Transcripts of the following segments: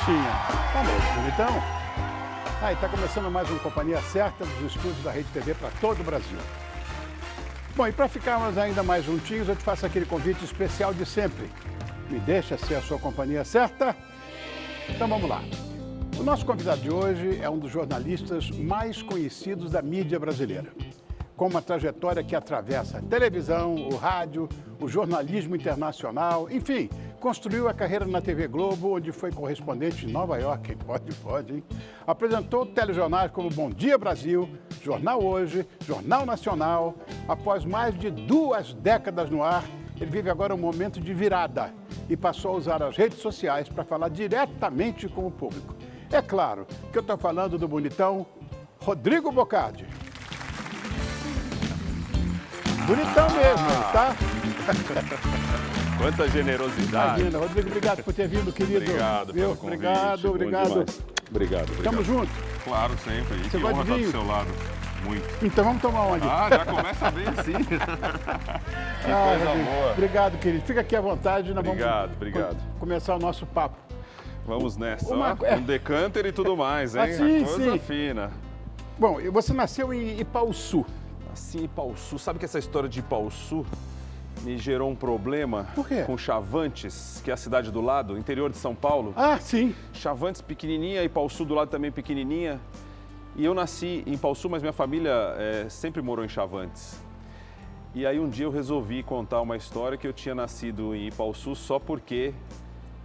tinha. Tá mesmo, bonitão? Aí, tá começando mais uma Companhia Certa dos estúdios da Rede TV para todo o Brasil. Bom, e para ficarmos ainda mais juntinhos, eu te faço aquele convite especial de sempre. Me deixa ser a sua companhia certa? Então vamos lá. O nosso convidado de hoje é um dos jornalistas mais conhecidos da mídia brasileira, com uma trajetória que atravessa a televisão, o rádio, o jornalismo internacional, enfim, construiu a carreira na TV Globo, onde foi correspondente em Nova York, pode, hein? Apresentou telejornais como Bom Dia Brasil, Jornal Hoje, Jornal Nacional. Após mais de 2 décadas no ar, ele vive agora um momento de virada e passou a usar as redes sociais para falar diretamente com o público. É claro que eu estou falando do bonitão Rodrigo Bocardi. Bonitão mesmo, tá? Quanta generosidade. Imagina, Rodrigo, obrigado por ter vindo, querido. Obrigado pelo convite. Obrigado. Obrigado. Tamo junto? Claro, sempre. E Você que gosta honra de estar vinho? do seu lado. Muito. Então vamos tomar onde? Já começa bem assim. Que coisa Rodrigo, boa. obrigado, querido. Fica aqui à vontade, nós Obrigado. começar o nosso papo. Vamos nessa. Uma- Um decanter e tudo mais, hein? sim, Coisa sim. fina. Bom, você nasceu em Ipaussu. Assim, Ipauçu. Sabe que essa história de Ipauçu me gerou um problema Por quê? com Chavantes, que é a cidade do lado, interior de São Paulo. Ah, sim. Chavantes pequenininha, Ipauçu do lado também pequenininha. E eu nasci em Ipauçu, mas minha família sempre morou em Chavantes. E aí um dia eu resolvi contar uma história que eu tinha nascido em Ipauçu só porque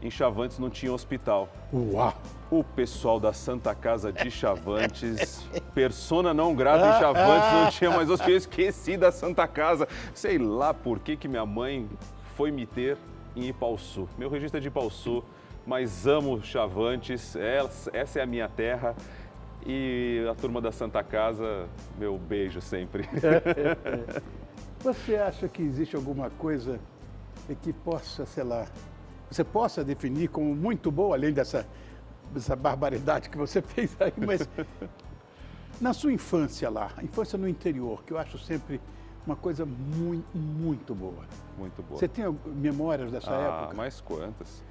em Chavantes não tinha hospital. Uau. O pessoal da Santa Casa de Chavantes, persona não grata em Chavantes, não tinha mais hospital. Eu esqueci da Santa Casa. Sei lá por que minha mãe foi me ter em Ipauçu. Meu registro é de Ipauçu, mas amo Chavantes, essa é a minha terra. E a turma da Santa Casa, meu beijo sempre. Você acha que existe alguma coisa que possa, sei lá, você possa definir como muito boa, além dessa barbaridade que você fez aí, mas na sua infância lá, a infância no interior, que eu acho sempre uma coisa muito boa. Muito boa. Você tem memórias dessa época? Mas quantas?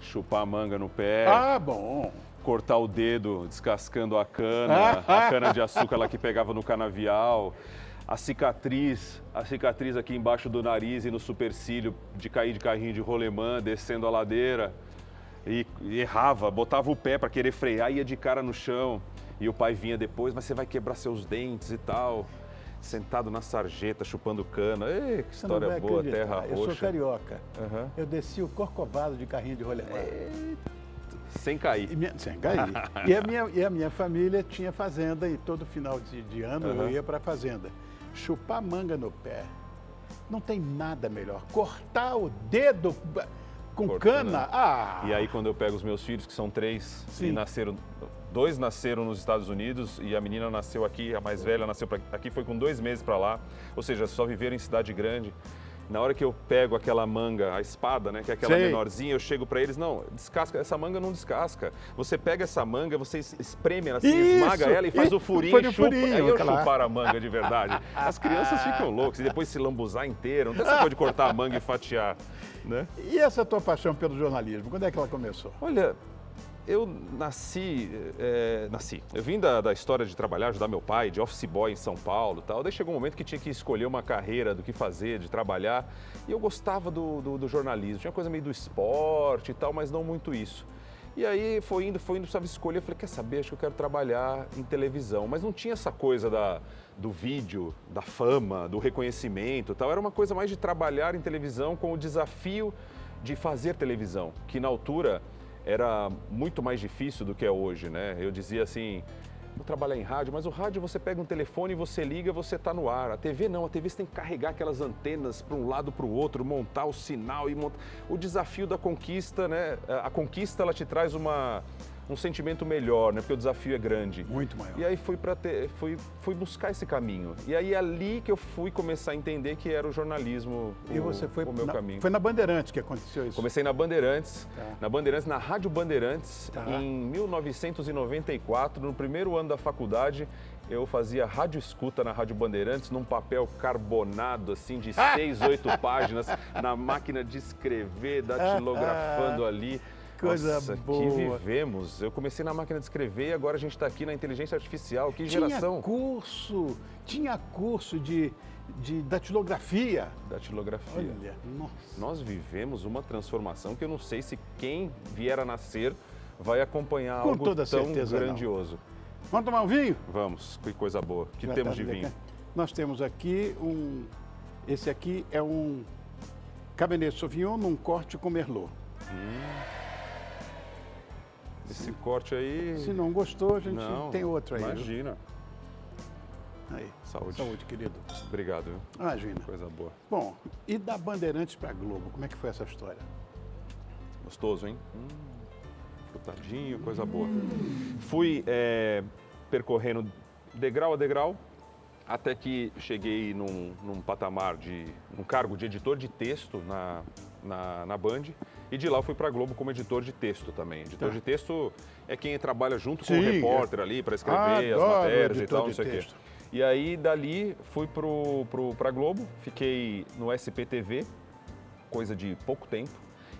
Chupar a manga no pé. Ah, bom. Cortar o dedo descascando a cana de açúcar lá que pegava no canavial, a cicatriz aqui embaixo do nariz e no supercílio de cair de carrinho de rolemã, descendo a ladeira, e errava, botava o pé para querer frear, ia de cara no chão, e o pai vinha depois, mas você vai quebrar seus dentes e tal, sentado na sarjeta, chupando cana. Ei, que Você não história vai boa, acreditar. terra roxa. Eu sou carioca. Aham. Eu desci o Corcovado de carrinho de rolemã. Sem cair. Sem cair. E a minha família tinha fazenda e todo final de ano eu ia para a fazenda. Chupar manga no pé. Não tem nada melhor. Cortar o dedo com Cortando. cana. Ah! E aí quando eu pego os meus filhos, que são 3, Sim. e nasceram, 2 nasceram nos Estados Unidos e a menina nasceu aqui, a mais velha nasceu aqui, foi com 2 meses para lá, ou seja, só viveram em cidade grande. Na hora que eu pego aquela manga, a espada, né, que é aquela Sei. menorzinha, eu chego para eles, não, descasca, essa manga não descasca. Você pega essa manga, você espreme ela, assim, Isso! esmaga ela e faz o furinho Foi no e chupa. furinho, Aí eu claro. chupar a manga de verdade. As crianças ficam loucas e depois se lambuzar inteiro. Não tem essa coisa de cortar a manga e fatiar, né? E essa tua paixão pelo jornalismo, quando é que ela começou? Olha, eu nasci, eu vim da história de trabalhar, ajudar meu pai, de office boy em São Paulo e tal. Daí chegou um momento que tinha que escolher uma carreira, do que fazer, de trabalhar. E eu gostava do jornalismo, tinha coisa meio do esporte e tal, mas não muito isso. E aí foi indo, precisava escolher. Eu falei, quer saber, acho que eu quero trabalhar em televisão. Mas não tinha essa coisa do vídeo, da fama, do reconhecimento e tal. Era uma coisa mais de trabalhar em televisão com o desafio de fazer televisão, que na altura era muito mais difícil do que é hoje, né? Eu dizia assim, vou trabalhar em rádio, mas o rádio você pega um telefone, você liga, você está no ar. A TV não, a TV você tem que carregar aquelas antenas para um lado, para o outro, montar o sinal e montar... O desafio da conquista, né? A conquista, ela te traz um sentimento melhor, né? Porque o desafio é grande. Muito maior. E aí fui buscar esse caminho. E aí ali que eu fui começar a entender que era o jornalismo E você foi o meu caminho. Foi na Bandeirantes que aconteceu isso? Comecei na Bandeirantes, Tá. na Rádio Bandeirantes, Tá. em 1994, no primeiro ano da faculdade. Eu fazia rádio escuta na Rádio Bandeirantes, num papel carbonado, assim, de 6, 8 páginas, na máquina de escrever, datilografando ali. Coisa Nossa, boa. que vivemos. Eu comecei na máquina de escrever e agora a gente está aqui na inteligência artificial. Que geração. Tinha curso de datilografia. Datilografia. Olha, nossa. Nós vivemos uma transformação que eu não sei se quem vier a nascer vai acompanhar Com algo toda tão certeza, grandioso. Vamos tomar um vinho? Vamos, que coisa boa. Que Já temos tá de vinho? Nós temos aqui esse aqui é um Cabernet Sauvignon num corte com Merlot. Esse corte aí... Se não gostou, a gente Não, tem outro aí. viu? Imagina. Aí. Saúde. Saúde, querido. Obrigado, viu? Imagina. Coisa boa. Bom, e da Bandeirantes para Globo, como é que foi essa história? Gostoso, hein? Frutadinho, coisa boa. Fui percorrendo degrau a degrau, até que cheguei num patamar num cargo de editor de texto na Band, e de lá eu fui para a Globo como editor de texto também. Editor de texto é quem trabalha junto com o repórter ali para escrever as Adoro matérias e editor tal, de não sei o quê. texto. E aí, dali, fui para a Globo, fiquei no SPTV, coisa de pouco tempo,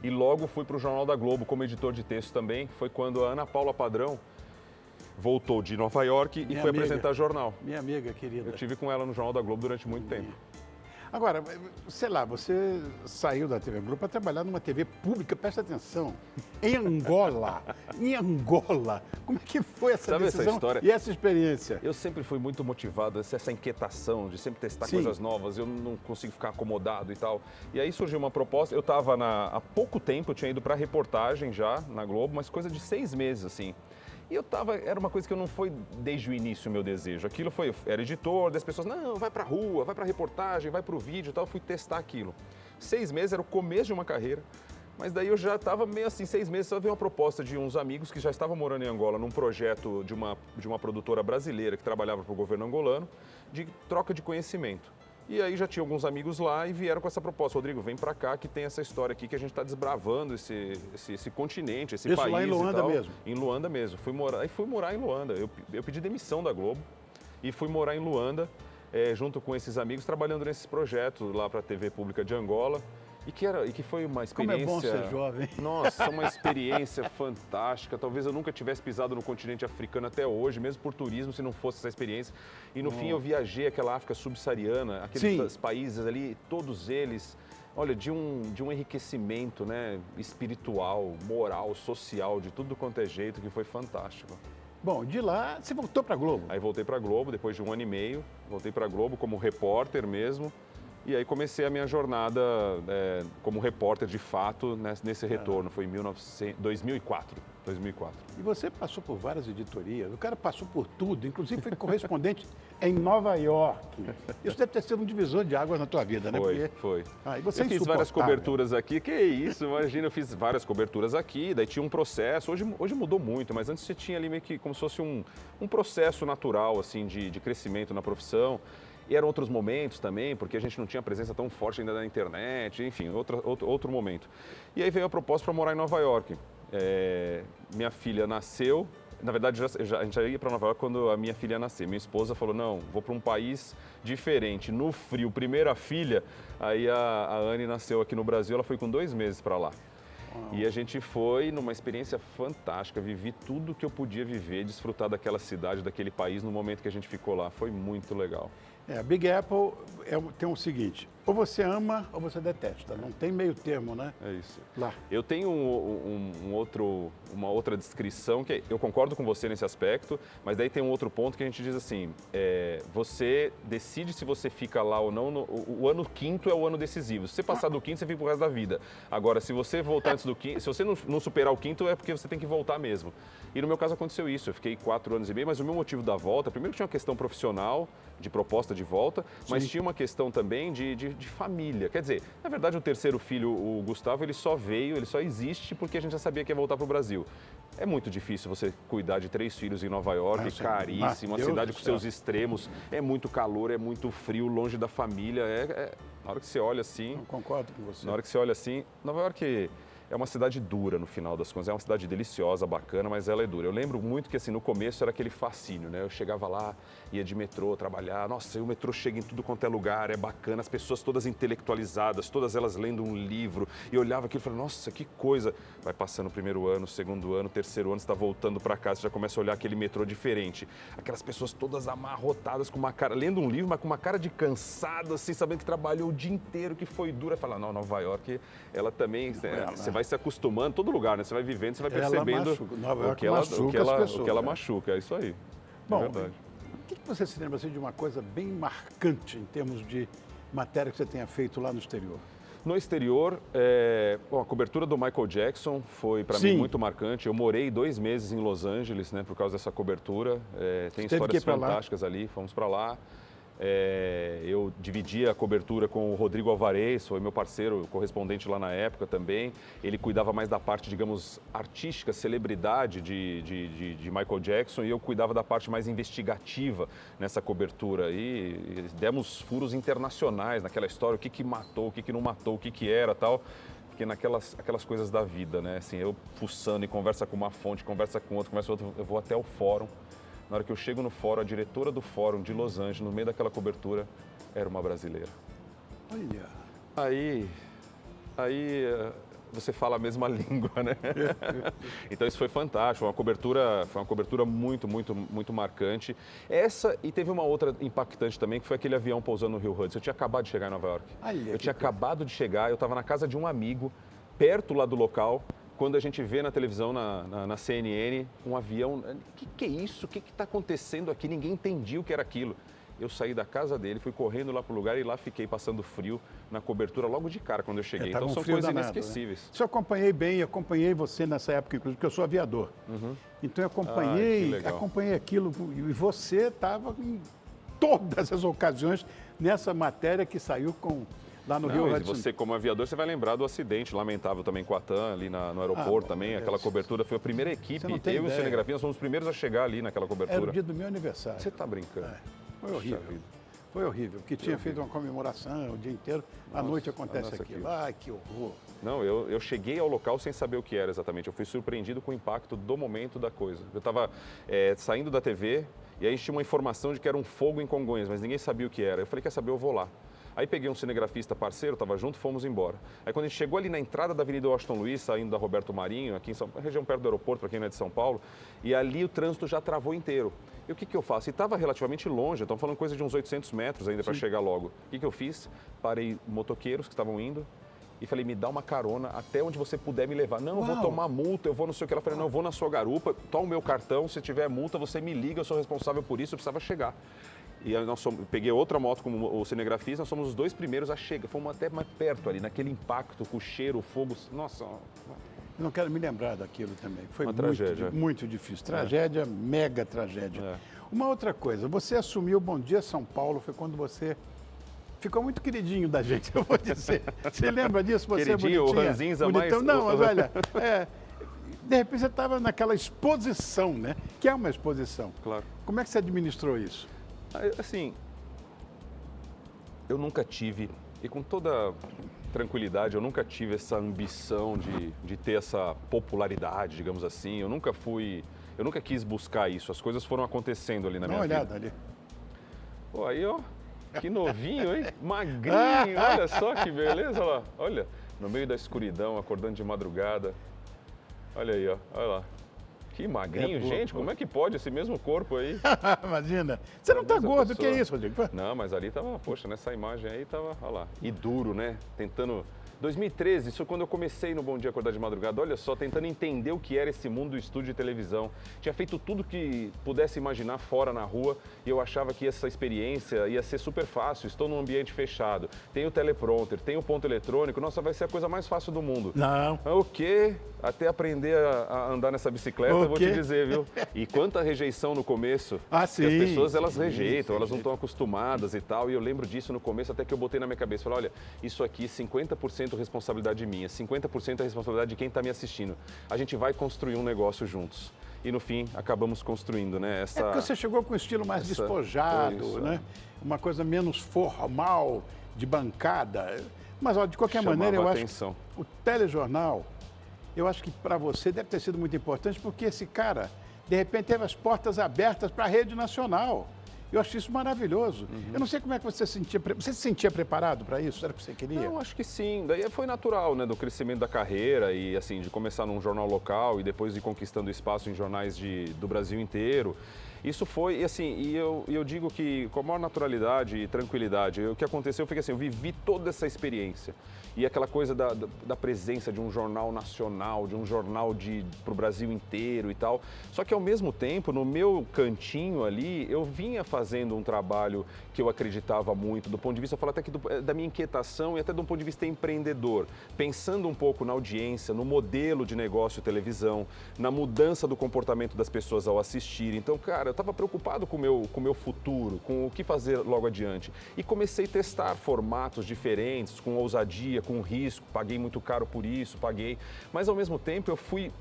e logo fui para o Jornal da Globo como editor de texto também. Foi quando a Ana Paula Padrão voltou de Nova York e foi apresentar jornal. Minha amiga querida. Eu tive com ela no Jornal da Globo durante muito tempo. Agora, sei lá, você saiu da TV Globo para trabalhar numa TV pública, presta atenção, em Angola. Em Angola. Como é que foi essa Sabe essa decisão história? e essa experiência? Eu sempre fui muito motivado, essa inquietação de sempre testar Sim. coisas novas, eu não consigo ficar acomodado e tal. E aí surgiu uma proposta, eu estava há pouco tempo, eu tinha ido para reportagem já na Globo, mas coisa de 6 meses, assim. E era uma coisa que não foi desde o início o meu desejo. Aquilo era editor, das pessoas, não, vai pra rua, vai pra reportagem, vai pro vídeo e tal. Eu fui testar aquilo. 6 meses era o começo de uma carreira, mas daí eu já estava meio assim, 6 meses, só veio uma proposta de uns amigos que já estavam morando em Angola, num projeto de uma produtora brasileira que trabalhava para o governo angolano, de troca de conhecimento. E aí já tinha alguns amigos lá e vieram com essa proposta. Rodrigo, vem pra cá que tem essa história aqui que a gente está desbravando esse continente, esse Isso país lá em Luanda e tal. mesmo? Em Luanda mesmo. Fui morar em Luanda. Eu pedi demissão da Globo e fui morar em Luanda junto com esses amigos, trabalhando nesses projetos lá para a TV Pública de Angola. E que foi uma experiência... Como é bom ser jovem. Nossa, uma experiência fantástica. Talvez eu nunca tivesse pisado no continente africano até hoje, mesmo por turismo, se não fosse essa experiência. E no fim eu viajei aquela África subsaariana, aqueles países ali, todos eles, olha, de um enriquecimento, né, espiritual, moral, social, de tudo quanto é jeito, que foi fantástico. Bom, de lá você voltou para a Globo. Aí voltei para a Globo, depois de 1 ano e meio, voltei para a Globo como repórter mesmo. E aí comecei a minha jornada como repórter de fato nesse retorno. Foi em 2004. E você passou por várias editorias, o cara passou por tudo, inclusive foi correspondente em Nova York. Isso deve ter sido um divisor de águas na tua vida, né? Foi. E você eu fiz várias coberturas aqui, que isso, imagina, eu fiz várias coberturas aqui, daí tinha um processo, hoje mudou muito, mas antes você tinha ali meio que como se fosse um processo natural, assim, de crescimento na profissão. E eram outros momentos também, porque a gente não tinha presença tão forte ainda na internet, enfim, outro momento. E aí veio a proposta para morar em Nova York. Minha filha nasceu, na verdade a gente já ia para Nova York quando a minha filha nasceu. Minha esposa falou, não, vou para um país diferente, no frio, primeira filha. Aí a Anne nasceu aqui no Brasil, ela foi com 2 meses para lá. E a gente foi numa experiência fantástica, vivi tudo que eu podia viver, desfrutar daquela cidade, daquele país no momento que a gente ficou lá. Foi muito legal. A Big Apple tem o seguinte, ou você ama ou você detesta, não tem meio termo, né? É isso. Lá. Eu tenho uma outra descrição, que eu concordo com você nesse aspecto, mas daí tem um outro ponto que a gente diz assim, você decide se você fica lá ou não, o ano 5º é o ano decisivo. Se você passar do 5º, você fica pro resto da vida. Agora, se você voltar antes do 5º, se você não superar o 5º, é porque você tem que voltar mesmo. E no meu caso aconteceu isso, eu fiquei 4 anos e meio, mas o meu motivo da volta, primeiro que tinha uma questão profissional, de proposta de volta, mas tinha uma questão também de família. Quer dizer, na verdade o terceiro filho, o Gustavo, ele só existe porque a gente já sabia que ia voltar para o Brasil. É muito difícil você cuidar de 3 filhos em Nova York, caríssimo, uma cidade com seus extremos, é muito calor, é muito frio, longe da família, na hora que você olha assim... Eu concordo com você. Na hora que você olha assim, Nova York é uma cidade dura no final das contas. É uma cidade deliciosa, bacana, mas ela é dura. Eu lembro muito que assim, no começo era aquele fascínio, né? Eu chegava lá, ia de metrô trabalhar. Nossa, e o metrô chega em tudo quanto é lugar, é bacana. As pessoas todas intelectualizadas, todas elas lendo um livro. E eu olhava aquilo e falava, nossa, que coisa. Vai passando o primeiro ano, segundo ano, terceiro ano, você está voltando para casa, você já começa a olhar aquele metrô diferente. Aquelas pessoas todas amarrotadas, com uma cara, lendo um livro, mas com uma cara de cansado, assim, sabendo que trabalhou o dia inteiro, que foi dura. Fala, não, Nova York, ela também, você vai se acostumando, todo lugar, né? Você vai vivendo, você vai percebendo o que ela machuca, é isso aí. Bom, é verdade. O que você se lembra assim, de uma coisa bem marcante em termos de matéria que você tenha feito lá no exterior? No exterior, a cobertura do Michael Jackson foi para mim muito marcante. Eu morei 2 meses em Los Angeles, né, por causa dessa cobertura. Tem histórias fantásticas ali, fomos para lá. Eu dividi a cobertura com o Rodrigo Alvarez, foi meu parceiro, correspondente lá na época também. Ele cuidava mais da parte, digamos, artística, celebridade de Michael Jackson, e eu cuidava da parte mais investigativa nessa cobertura. E demos furos internacionais naquela história, o que matou, o que não matou, o que era tal. Porque aquelas coisas da vida, né? Assim, eu fuçando e conversa com uma fonte, conversa com outra, eu vou até o fórum. Na hora que eu chego no fórum, a diretora do fórum de Los Angeles, no meio daquela cobertura, era uma brasileira. Olha. Aí você fala a mesma língua, né? Então isso foi fantástico, foi uma cobertura muito, muito, muito marcante. Essa, e teve uma outra impactante também, que foi aquele avião pousando no Rio Hudson. Eu tinha acabado de chegar em Nova York. Eu tinha acabado de chegar, eu estava na casa de um amigo, perto lá do local, quando a gente vê na televisão, na CNN, um avião. O que é isso? O que está acontecendo aqui? Ninguém entendia o que era aquilo. Eu saí da casa dele, fui correndo lá para o lugar e lá fiquei passando frio na cobertura logo de cara quando eu cheguei. Então são coisas inesquecíveis. Né? Isso eu acompanhei você nessa época, inclusive, porque eu sou aviador. Então eu acompanhei aquilo e você estava em todas as ocasiões nessa matéria que saiu lá no Rio Hudson. Você, como aviador, você vai lembrar do acidente lamentável também com a TAM, ali no aeroporto também. Aquela cobertura foi a primeira equipe. Eu e o Cinegrafia, nós fomos os primeiros a chegar ali naquela cobertura. Era o dia do meu aniversário. Você está brincando? Foi horrível. Foi horrível, porque tinha feito uma comemoração o dia inteiro. À noite acontece aquilo. Ai, que horror. Não, eu cheguei ao local sem saber o que era exatamente. Eu fui surpreendido com o impacto do momento da coisa. Eu estava saindo da TV e aí tinha uma informação de que era um fogo em Congonhas, mas ninguém sabia o que era. Eu falei, quer saber, eu vou lá. Aí peguei um cinegrafista parceiro, estava junto, fomos embora. Aí quando a gente chegou ali na entrada da Avenida Washington Luiz, saindo da Roberto Marinho, aqui em região perto do aeroporto, para quem não é de São Paulo, e ali o trânsito já travou inteiro. E o que eu faço? E estava relativamente longe, estamos falando coisa de uns 800 metros ainda para chegar logo. O que eu fiz? Parei motoqueiros que estavam indo e falei, me dá uma carona até onde você puder me levar. Não, eu vou tomar multa, eu vou não sei o que. Ela falou, não, eu vou na sua garupa, toma o meu cartão, se tiver multa você me liga, eu sou responsável por isso, eu precisava chegar. E aí peguei outra moto como o cinegrafista, nós somos os 2 primeiros a chegar. Fomos até mais perto ali, naquele impacto com o cheiro, o fogo. Nossa. Eu não quero me lembrar daquilo também. Foi tragédia. Muito difícil. Tragédia, mega tragédia. Uma outra coisa, você assumiu o Bom Dia São Paulo, foi quando você ficou muito queridinho da gente, eu vou dizer. Você lembra disso? Você queridinho, bonitinha, o Ranzinza mais... Não, mas olha, de repente você estava naquela exposição, né? Que é uma exposição. Claro. Como é que você administrou isso? Assim, eu nunca tive, e com toda tranquilidade, eu nunca tive essa ambição de ter essa popularidade, digamos assim. Eu nunca quis buscar isso. As coisas foram acontecendo ali na minha vida. Dá uma olhada ali. Pô, aí, ó, que novinho, hein? Magrinho, olha só que beleza, olha lá. Olha, no meio da escuridão, acordando de madrugada. Olha aí, ó, olha lá. Que magrinho, gente, como é que pode esse mesmo corpo aí? Imagina. Você não tá gordo, o que é isso, Rodrigo? Não, mas ali tava, poxa, nessa imagem aí tava, olha lá. E duro, né? Tentando... 2013, isso quando eu comecei no Bom Dia Acordar de Madrugada, olha só, tentando entender o que era esse mundo do estúdio de televisão. Tinha feito tudo que pudesse imaginar fora na rua e eu achava que essa experiência ia ser super fácil. Estou num ambiente fechado, tenho o teleprompter, tenho o ponto eletrônico, nossa, vai ser a coisa mais fácil do mundo. Não. O quê? Até aprender a andar nessa bicicleta, eu vou te dizer, viu? E quanta rejeição no começo. Sim. Que as pessoas, elas rejeitam, elas não estão acostumadas e tal. E eu lembro disso no começo, até que eu botei na minha cabeça. Falei, olha, isso aqui 50% responsabilidade minha, 50% é responsabilidade de quem está me assistindo. A gente vai construir um negócio juntos. E no fim, acabamos construindo, né? É porque você chegou com um estilo mais despojado, né? Uma coisa menos formal, de bancada. Mas, olha, de qualquer maneira, eu acho que o telejornal eu acho que para você deve ter sido muito importante, porque esse cara, de repente, teve as portas abertas para a rede nacional. Eu acho isso maravilhoso. Eu não sei como é que você se sentia. Você se sentia preparado para isso? Era o que você queria? Eu acho que sim. Daí foi natural, né, do crescimento da carreira e assim de começar num jornal local e depois ir conquistando espaço em jornais do Brasil inteiro. Isso foi, e assim, eu digo que com a maior naturalidade e tranquilidade, o que aconteceu foi que assim, eu vivi toda essa experiência. E aquela coisa da presença de um jornal nacional, de um jornal para o Brasil inteiro e tal. Só que ao mesmo tempo, no meu cantinho ali, eu vinha fazendo um trabalho que eu acreditava muito, do ponto de vista, eu falo até que da minha inquietação e até do ponto de vista empreendedor. Pensando um pouco na audiência, no modelo de negócio televisão, na mudança do comportamento das pessoas ao assistir. Então, cara, eu estava preocupado com o meu futuro, com o que fazer logo adiante. E comecei a testar formatos diferentes, com ousadia, com risco. Paguei muito caro por isso, paguei. Mas, ao mesmo tempo, eu fui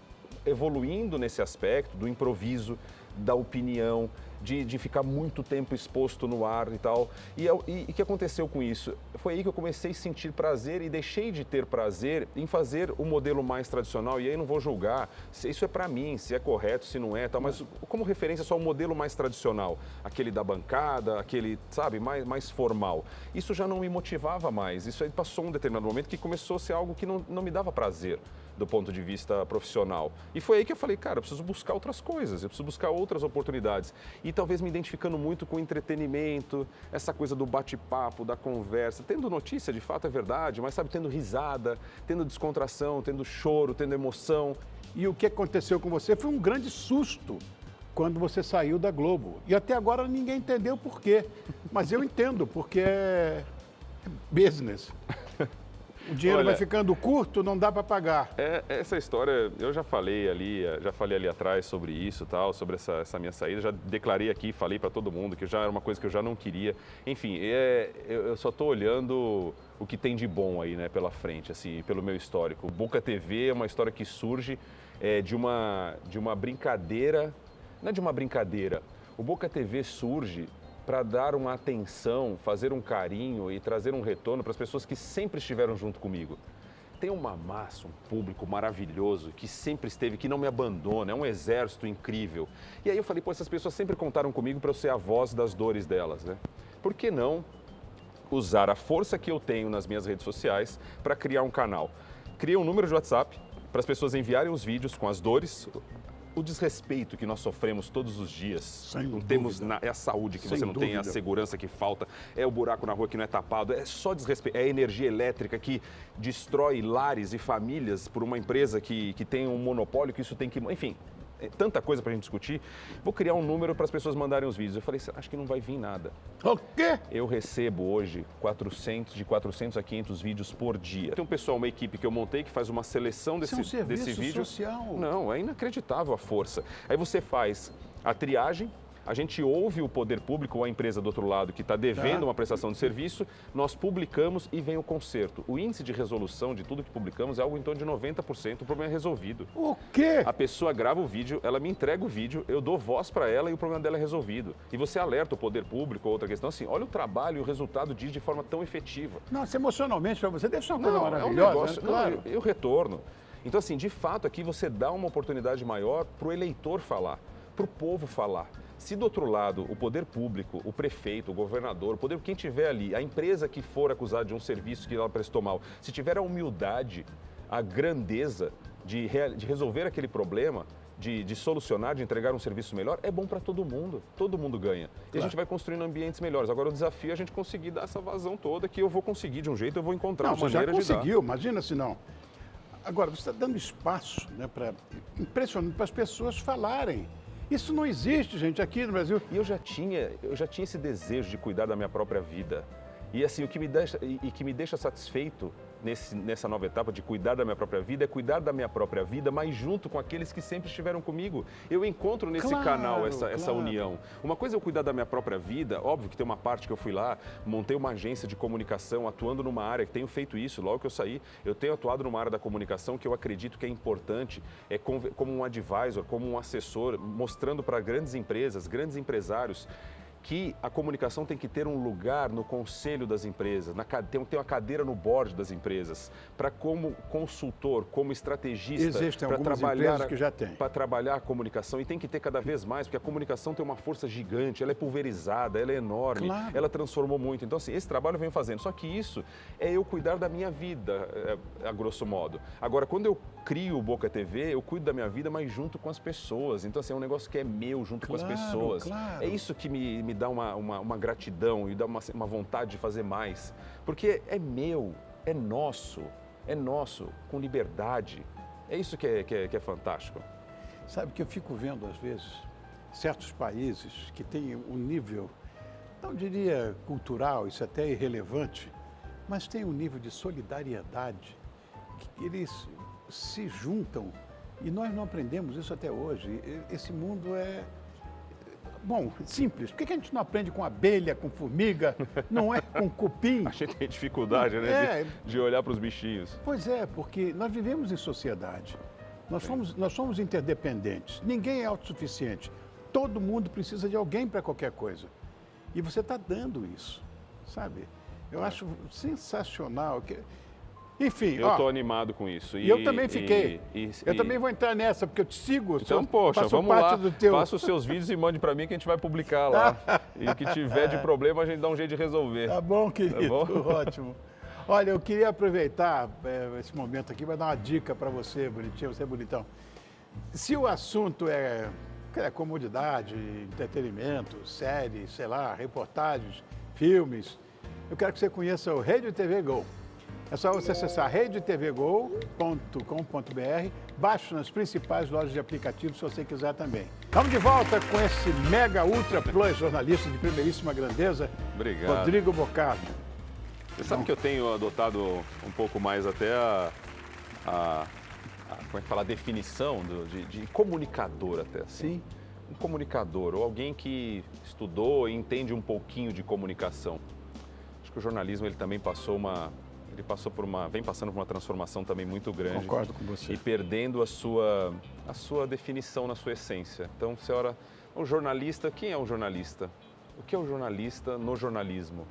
evoluindo nesse aspecto do improviso, da opinião, de ficar muito tempo exposto no ar e tal. E o que aconteceu com isso? Foi aí que eu comecei a sentir prazer e deixei de ter prazer em fazer o modelo mais tradicional. E aí não vou julgar se isso é para mim, se é correto, se não é, tal, mas como referência só o modelo mais tradicional, aquele da bancada, aquele, sabe, mais formal. Isso já não me motivava mais. Isso aí passou um determinado momento que começou a ser algo que não me dava prazer do ponto de vista profissional. E foi aí que eu falei, cara, eu preciso buscar outras coisas, eu preciso buscar outras oportunidades. E talvez me identificando muito com o entretenimento, essa coisa do bate-papo, da conversa, tendo notícia, de fato é verdade, mas sabe, tendo risada, tendo descontração, tendo choro, tendo emoção. E o que aconteceu com você foi um grande susto quando você saiu da Globo. E até agora ninguém entendeu por quê. Mas eu entendo, porque é business. O dinheiro vai ficando curto, não dá para pagar. Essa história, eu já falei ali atrás sobre isso, tal, sobre essa minha saída, já declarei aqui, falei para todo mundo que já era uma coisa que eu já não queria. Enfim, eu só estou olhando o que tem de bom aí, né, pela frente, assim, pelo meu histórico. O Boca TV é uma história que surge de uma brincadeira, não é de uma brincadeira. O Boca TV surge para dar uma atenção, fazer um carinho e trazer um retorno para as pessoas que sempre estiveram junto comigo. Tem uma massa, um público maravilhoso que sempre esteve, que não me abandona, é um exército incrível. E aí eu falei, pô, essas pessoas sempre contaram comigo para eu ser a voz das dores delas, né? Por que não usar a força que eu tenho nas minhas redes sociais para criar um canal? Criei um número de WhatsApp para as pessoas enviarem os vídeos com as dores, o desrespeito que nós sofremos todos os dias. Não temos é a saúde que você não tem, é a segurança que falta, é o buraco na rua que não é tapado, é só desrespeito, é a energia elétrica que destrói lares e famílias por uma empresa que tem um monopólio, que isso tem que... Enfim, tanta coisa pra gente discutir. Vou criar um número para as pessoas mandarem os vídeos. Eu falei, acho que não vai vir nada. O quê? Eu recebo hoje de 400 a 500 vídeos por dia. Tem um pessoal, uma equipe que eu montei que faz uma seleção desse vídeo. Social. Não, é inacreditável a força. Aí você faz a triagem, a gente ouve o poder público ou a empresa do outro lado que está devendo uma prestação de serviço, nós publicamos e vem o conserto. O índice de resolução de tudo que publicamos é algo em torno de 90%, o problema é resolvido. O quê? A pessoa grava o vídeo, ela me entrega o vídeo, eu dou voz para ela e o problema dela é resolvido. E você alerta o poder público ou outra questão, assim, olha o trabalho e o resultado disso de forma tão efetiva. Nossa, emocionalmente para você deve ser uma coisa maravilhosa. É um negócio, né? Claro. Eu retorno. Então, assim, de fato, aqui você dá uma oportunidade maior para o eleitor falar, para o povo falar. Se do outro lado o poder público, o prefeito, o governador, quem tiver ali, a empresa que for acusada de um serviço que ela prestou mal, se tiver a humildade, a grandeza de resolver aquele problema, de solucionar, de entregar um serviço melhor, é bom para todo mundo ganha. E a gente vai construindo ambientes melhores. Agora o desafio é a gente conseguir dar essa vazão toda, que eu vou conseguir de um jeito, eu vou encontrar uma maneira de dar. Mas já conseguiu, imagina se não. Agora, você está dando espaço, né, impressionante para as pessoas falarem. Isso não existe, gente, aqui no Brasil. E eu já tinha esse desejo de cuidar da minha própria vida. E assim, o que me deixa satisfeito nessa nova etapa de cuidar da minha própria vida é cuidar da minha própria vida, mas junto com aqueles que sempre estiveram comigo. Eu encontro nesse canal essa união. Uma coisa é eu cuidar da minha própria vida, óbvio que tem uma parte que eu fui lá, montei uma agência de comunicação, atuando numa área, que tenho feito isso, logo que eu saí, eu tenho atuado numa área da comunicação que eu acredito que é importante, como um advisor, como um assessor, mostrando para grandes empresas, grandes empresários, que a comunicação tem que ter um lugar no conselho das empresas, tem que ter uma cadeira no board das empresas, para como consultor, como estrategista, Existem para algumas trabalhar, empresas que já têm. para trabalhar a comunicação, e tem que ter cada vez mais, porque a comunicação tem uma força gigante, ela é pulverizada, ela é enorme, Claro. ela transformou muito. Então, assim, esse trabalho eu venho fazendo, só que isso é eu cuidar da minha vida, a grosso modo. Agora, quando eu crio o Boca TV, eu cuido da minha vida, mas junto com as pessoas. Então, assim, é um negócio que é meu, junto com as pessoas. Claro. É isso que me dá uma gratidão e dá uma vontade de fazer mais. Porque é meu, é nosso, com liberdade. É isso que é fantástico. Sabe que eu fico vendo, às vezes, certos países que têm um nível, não diria cultural, isso até é irrelevante, mas tem um nível de solidariedade que eles se juntam e nós não aprendemos isso até hoje. Esse mundo é, bom, simples. Por que a gente não aprende com abelha, com formiga, não é com cupim? A gente tem dificuldade, né, É. de olhar para os bichinhos. Pois é, porque nós vivemos em sociedade. Nós somos interdependentes. Ninguém é autossuficiente. Todo mundo precisa de alguém para qualquer coisa. E você está dando isso, sabe? Eu acho sensacional. Enfim, Eu estou animado com isso. E eu também fiquei. Eu também vou entrar nessa, porque eu te sigo. Então, poxa, faço vamos parte lá, do teu... faça os seus vídeos e mande para mim que a gente vai publicar lá. E o que tiver de problema, a gente dá um jeito de resolver. Tá bom, querido. Tá bom? Ótimo. Olha, eu queria aproveitar esse momento aqui para dar uma dica para você, bonitinho, você é bonitão. Se o assunto é comodidade, entretenimento, séries, sei lá, reportagens, filmes, eu quero que você conheça o Rede TV Go. É só você acessar redetvgo.com.br, baixe nas principais lojas de aplicativos se você quiser também. Vamos de volta com esse mega ultra plus jornalista de primeiríssima grandeza, Obrigado. Rodrigo Bocardo. Você sabe que eu tenho adotado um pouco mais até como é que fala, a definição de comunicador até assim. Sim. Um comunicador, ou alguém que estudou e entende um pouquinho de comunicação. Acho que o jornalismo ele também vem passando por uma transformação também muito grande. Concordo com você. E perdendo a sua definição na sua essência. Então, senhora, o jornalista, quem é um jornalista? O que é o jornalista no jornalismo?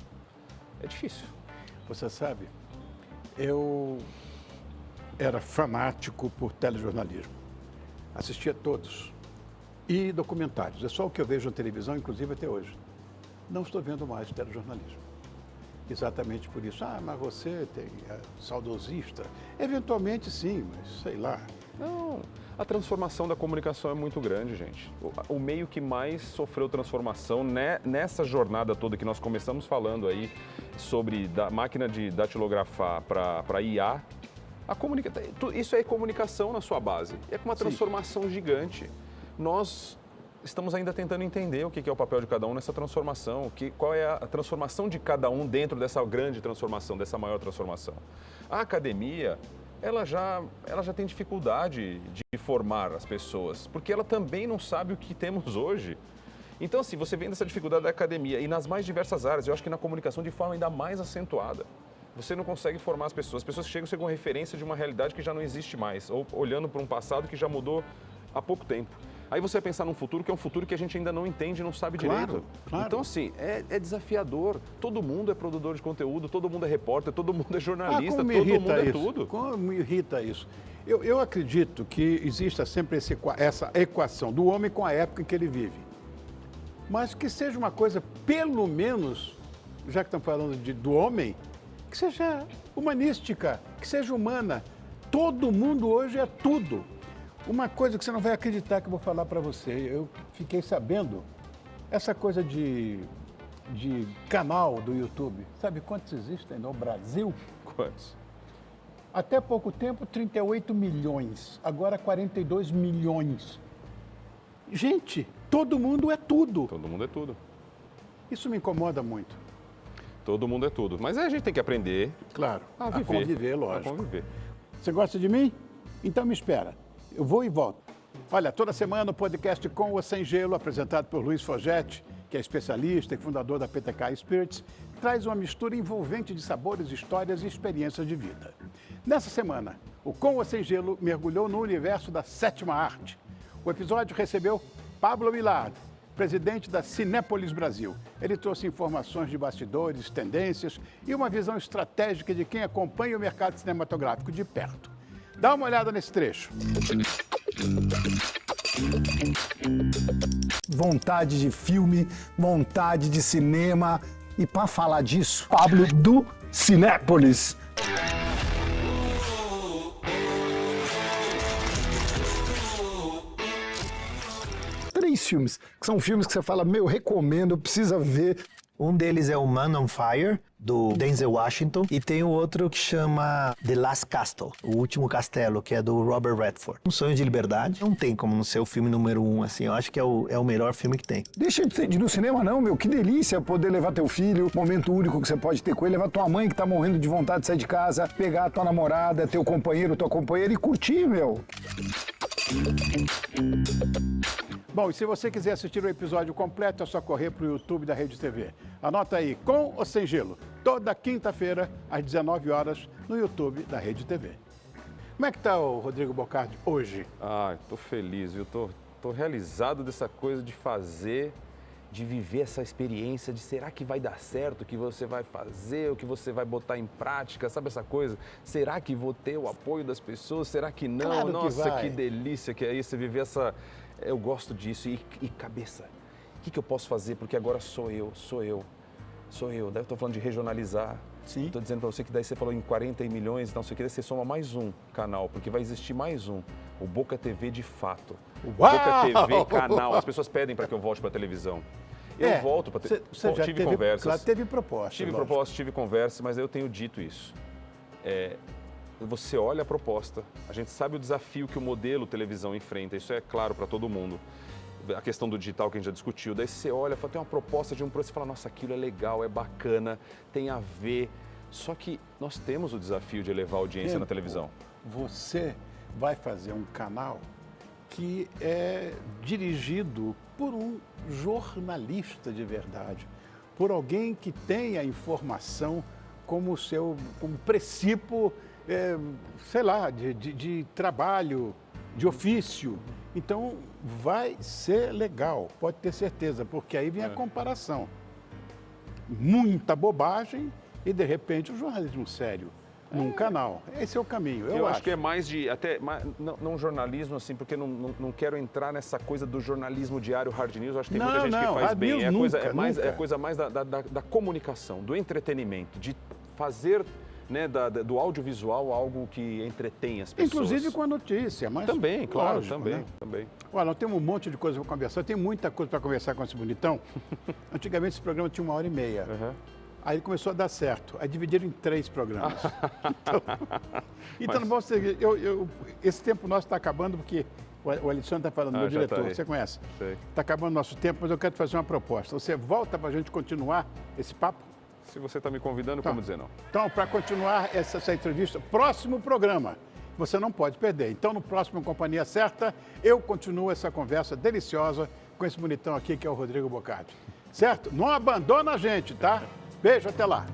É difícil. Você sabe, eu era fanático por telejornalismo. Assistia todos. E documentários. É só o que eu vejo na televisão, inclusive até hoje. Não estou vendo mais telejornalismo. Exatamente por isso. Ah, mas você é saudosista? Eventualmente sim, mas sei lá. Não, a transformação da comunicação é muito grande, gente. O meio que mais sofreu transformação nessa jornada toda que nós começamos falando aí sobre da máquina de datilografar para IA, isso é comunicação na sua base. É com uma transformação gigante. Nós estamos ainda tentando entender o que é o papel de cada um nessa transformação, qual é a transformação de cada um dentro dessa grande transformação, dessa maior transformação. A academia, ela já tem dificuldade de formar as pessoas, porque ela também não sabe o que temos hoje. Então, assim, você vem dessa dificuldade da academia e nas mais diversas áreas, eu acho que na comunicação de forma ainda mais acentuada. Você não consegue formar as pessoas chegam com referência de uma realidade que já não existe mais, ou olhando para um passado que já mudou há pouco tempo. Aí você vai pensar num futuro que é um futuro que a gente ainda não entende, não sabe direito. Claro. Então, assim, é desafiador. Todo mundo é produtor de conteúdo, todo mundo é repórter, todo mundo é jornalista, todo mundo é tudo. Como me irrita isso? Eu acredito que exista sempre essa equação do homem com a época em que ele vive. Mas que seja uma coisa, pelo menos, já que estamos falando do homem, que seja humanística, que seja humana. Todo mundo hoje é tudo. Uma coisa que você não vai acreditar que eu vou falar para você, eu fiquei sabendo, essa coisa de canal do YouTube, sabe quantos existem no Brasil? Quantos? Até pouco tempo, 38 milhões, agora 42 milhões. Gente, todo mundo é tudo. Todo mundo é tudo. Isso me incomoda muito. Todo mundo é tudo. Mas aí a gente tem que aprender, Claro, a conviver, lógico. A conviver. Você gosta de mim? Então me espera. Eu vou e volto. Olha, toda semana o podcast Com ou Sem Gelo, apresentado por Luiz Fogetti, que é especialista e fundador da PTK Spirits, traz uma mistura envolvente de sabores, histórias e experiências de vida. Nessa semana, o Com ou Sem Gelo mergulhou no universo da sétima arte. O episódio recebeu Pablo Milad, presidente da Cinépolis Brasil. Ele trouxe informações de bastidores, tendências e uma visão estratégica de quem acompanha o mercado cinematográfico de perto. Dá uma olhada nesse trecho. Vontade de filme, vontade de cinema. E para falar disso, Pablo do Cinépolis. Três filmes, que são filmes que você fala, meu, recomendo, precisa ver. Um deles é o Man on Fire, do Denzel Washington, e tem o outro que chama The Last Castle, O Último Castelo, que é do Robert Redford. Um Sonho de Liberdade, não tem como não ser o filme número 1, assim, eu acho que é o melhor filme que tem. Deixa de ir no cinema não, meu, que delícia poder levar teu filho, momento único que você pode ter com ele, levar tua mãe que tá morrendo de vontade de sair de casa, pegar a tua namorada, teu companheiro, tua companheira e curtir, meu. Bom, e se você quiser assistir o episódio completo, é só correr para o YouTube da Rede TV. Anota aí, com ou sem gelo, toda quinta-feira, às 19 horas, no YouTube da Rede TV. Como é que tá o Rodrigo Bocardi hoje? Ah, tô feliz, viu? Tô realizado dessa coisa de fazer, de viver essa experiência de será que vai dar certo o que você vai fazer, o que você vai botar em prática, sabe essa coisa? Será que vou ter o apoio das pessoas? Será que não? Claro que Nossa, vai. que delícia que é isso, viver essa... Eu gosto disso. E cabeça, o que eu posso fazer? Porque agora sou eu. Daí eu tô falando de regionalizar. Sim. Estou dizendo para você que daí você falou em 40 milhões, não sei o que, daí você soma mais um canal, porque vai existir mais um. O Boca TV de fato. Uau! Boca TV canal. As pessoas pedem para que eu volte para a televisão. Eu volto para televisão. Você já tive conversas. Claro, teve proposta. Tive lógico. proposta, tive conversa, mas eu tenho dito isso. Você olha a proposta, a gente sabe o desafio que o modelo televisão enfrenta, isso é claro para todo mundo. A questão do digital que a gente já discutiu, daí você olha, tem uma proposta de um preço e fala, nossa, aquilo é legal, é bacana, tem a ver. Só que nós temos o desafio de elevar a audiência na televisão. Você vai fazer um canal que é dirigido por um jornalista de verdade, por alguém que tem a informação como princípio, sei lá, de trabalho, de ofício. Então, vai ser legal, pode ter certeza, porque aí vem a comparação. Muita bobagem e, de repente, o jornalismo sério num canal. Esse é o caminho, Eu acho que é mais de, não jornalismo, assim, porque não quero entrar nessa coisa do jornalismo diário, hard news, acho que tem muita gente que faz bem. É a coisa mais da comunicação, do entretenimento, de fazer, né, do audiovisual algo que entretém as pessoas. Inclusive com a notícia, mas... Também, claro, lógico, né? também. Olha, nós temos um monte de coisa para conversar, tem muita coisa para conversar com esse bonitão. Antigamente esse programa tinha 1h30. Uhum. Aí começou a dar certo. Aí dividiram em 3 programas. Então não posso seguir. Esse tempo nosso está acabando porque o Alexandre está falando, meu diretor, tá aí. você conhece? Sei. Está acabando nosso tempo, mas eu quero te fazer uma proposta. Você volta para a gente continuar esse papo? Se você está me convidando, Tá. como dizer não? Então, para continuar essa entrevista, próximo programa, você não pode perder. Então, no próximo Companhia Certa, eu continuo essa conversa deliciosa com esse bonitão aqui, que é o Rodrigo Bocardi. Certo? Não abandona a gente, tá? Beijo, até lá.